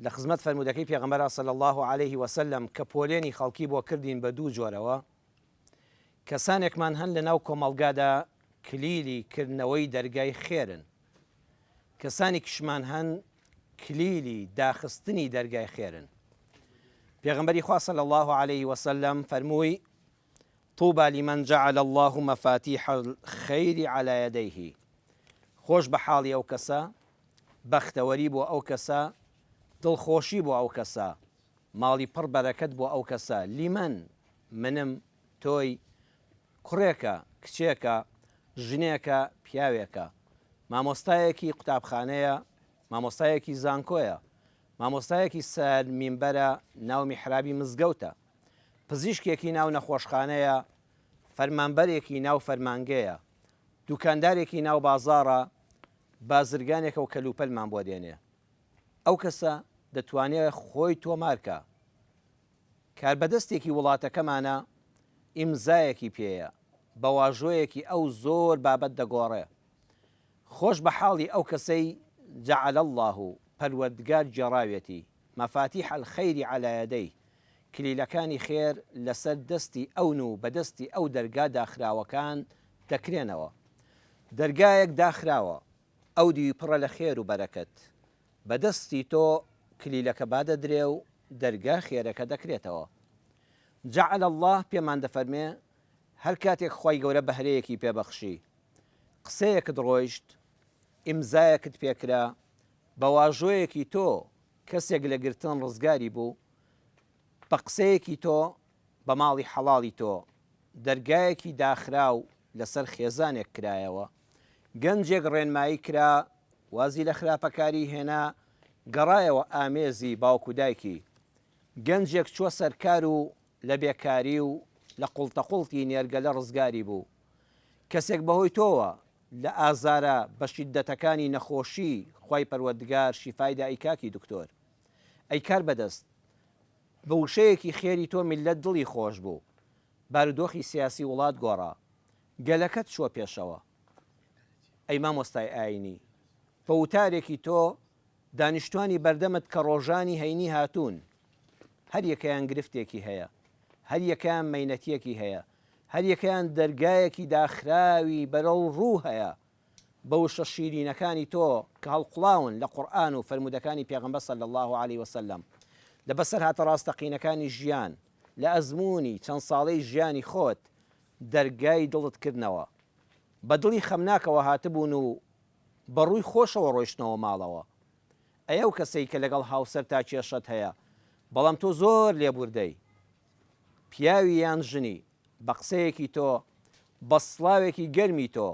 لە خزمەت فەرمودەکەی پێغەمبەر صلی الله عليه وسلم کە پۆلێنی خەڵکی بۆ کردین بە دوو جۆرەوە کەسانێکمان هەن لە ناو کۆمەڵگادا کلیلی کردنەوەی دەرگای خێرن کەسانی کشمان هەن کلیلی داخستنی دەرگای خێرن پێغەمبەری خوا صلی الله عليه وسلم فەرمووی طوبى لمن جعل الله مفاتيح الخير على يديه خۆش بە حاڵی ئەو کەسە بەختەوەری بۆ ئەو کەسە دڵخۆشی بۆ ئەو کەسە ماڵی پڕ بەرەکەت بۆ ئەو کەسە لیمەن منم تۆی کوڕێکە کچێکە ژنێکە پیاوێکە مامۆستایەکی قوتابخانەیە مامۆستایەکی زانکۆیە مامۆستایەکی سەر مینبەرە ناو میحرابی مزگەوتە پزیشکێکی ناو نەخۆشخانەیە فەرمانبەرێکی ناو فەرمانگەیە دوکاندارێکی ناو بازاڕە بازرگانێکە و کەلوپەلمان بۆ دێنێ ئەو کەسە دەتوانێت خۆی تۆمارکە کاربەدەستێکی وڵاتەکەمانە ئیمزایەکی پێیە بە واژۆیەکی ئەو زۆر بابەت دەگۆڕێ خۆش بە حاڵی ئەو کەسەی جعل الله پەروەردگار جێڕاوێتی مەفاتیح الخەیری على یەدەیه کلیلەکانی خێر لەسەر دەستی ئەون و بەدەستی ئەو دەرگا داخراوەکان دەکرێنەوە دەرگایەک داخراوە ئەو دیوی پڕە لە خێر و بەرەکەت بەدەستی تۆ کلیلەکە بادەدرێ و دەرگا خێرەکە دەکرێتەوە جعل الله پێمان دەفەرمێ هەر کاتێک خی گەورە بەهرەیەکی پێبەخشی قسەیەکت ڕۆیشت ئیمزایەکت پێکرا بە واژۆیەکی تۆ کەسێک لە گرتن ڕزگاری بوو بە قسەیەکی تۆ بە ماڵی حەڵاڵی تۆ دەرگایەکی داخرا و لەسەر خێزانێک کرایەوە گەنجێک ڕێنمایی کرا وازی لە خراپەکاری هێنا گەڕایەوە ئامێزی باوکو دایکی گەنجێک چوە سەرکار و لە بێکاری و لە قوڵتەقوڵتی نێرگە لە ڕزگاری بوو کەسێک بەهۆی تۆوە لە ئازارە بە شیدەتەکانی نەخۆشی خی پەروەردگار شیفای دایکاکی دکتۆر ئەی کار بەدەست بە وشەیەکی خێری تۆ میلەت دڵی خۆش بوو بارودۆخی سیاسی وڵات گۆڕا گەلەکەت چوە پێشەوە ئەی مامۆستای ئاینی بە وتارێکی تۆ دانیشتوانی بەردەمت کە ڕۆژانی هەینی هاتوون هەر یەکەیان گرفتێکی هەیە هەر یەکەیان مەینەتیەکی هەیە هەر یەکەیان دەرگایەکی داخراوی بەرەو ڕوو هەیە بە وشە شیرینەکانی تۆ کە هەڵقڵاون لە قورئان و فەرمودەکانی پێغەمبەر صلی الله عليه وسلم لە بەسەر هاتە ڕاستەقینەکانی ژیان لە ئەزمموی چەند ساڵەی ژیانی خۆت دەرگای دڵت کردنەوە بە دڵی خەمناکەوە هاتبوون و بەڕووی خۆشەوە ڕۆیشتنەوە ماڵەوە ئەو کەسەی کە لەگەڵ هاوسەر تا کێشت هەیە بەڵام تۆ زۆر لێبوردەی پیاوی یان ژنی بە قسەیەکی تۆ بە سڵاوێکی گەرمی تۆ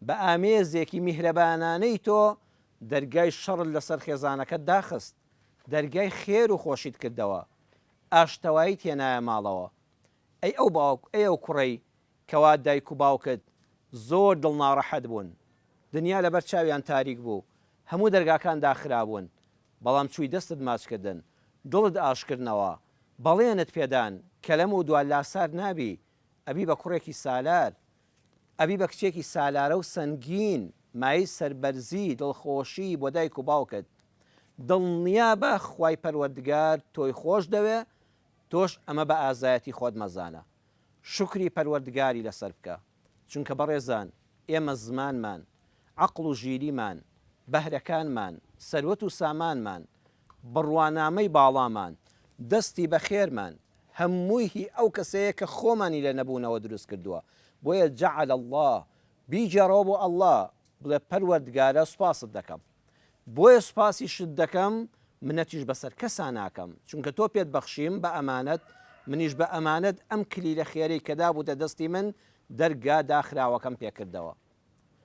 بە ئامێزێکی میهرەبانانەی تۆ دەرگای شەڕ لەسەر خێزانەکەت داخست دەرگای خێر و خۆشیت کردەوە ئاشتەوایی تێنایە ماڵەوە ئەی ئەو باوک ئەی ئەو کوڕەی کەوا دایک و باوکت زۆر دڵناڕەحەت بوون دنیا لەبەر چاویان تاریک بوو هەموو دەرگاکان داخرابوون بەڵام چووی دەستت ماچکردن دڵت ئاشکردنەوە بەڵێنت پێدان کە لەم و دوال لاسار نابی ئەبی بە کوڕێکی سالار ئەبی بە کچێکی سالارە و سەنگین مای سەربەرزی دڵخۆشی بۆ دایک و باوکت دڵنیا بە خوای پەروەردگار تۆی خۆش دەوێ تۆش ئەمە بە ئازایەتی خۆت مەزانە شکری پەروەردگاری لەسەر بکە چونکە بەڕێزان ئێمە زمانمان عەقڵ و ژیریمان بەهرەکانمان سەروەت و سامانمان بڕوانامەی باڵامان دەستی بە خێرمان هەمووی هی ئەو کەسەیە کە خۆمانی لە نەبوونەوە دروست کردووە بۆیە جعل الله بیجەڕەوە بۆ ئەڵڵا بڵێ پەروەردگارە سوپاست دەکەم بۆیە سوپاسی شت دەکەم منەتیش بەسەر کەسان ناکەم چونکە تۆ پێت بەخشیم بە ئەمانەت منیش بە ئەمانەت ئەم کلیلە خێرەی کە دابووتە دەستی من دەرگا داخراوەکەم پێکردەوە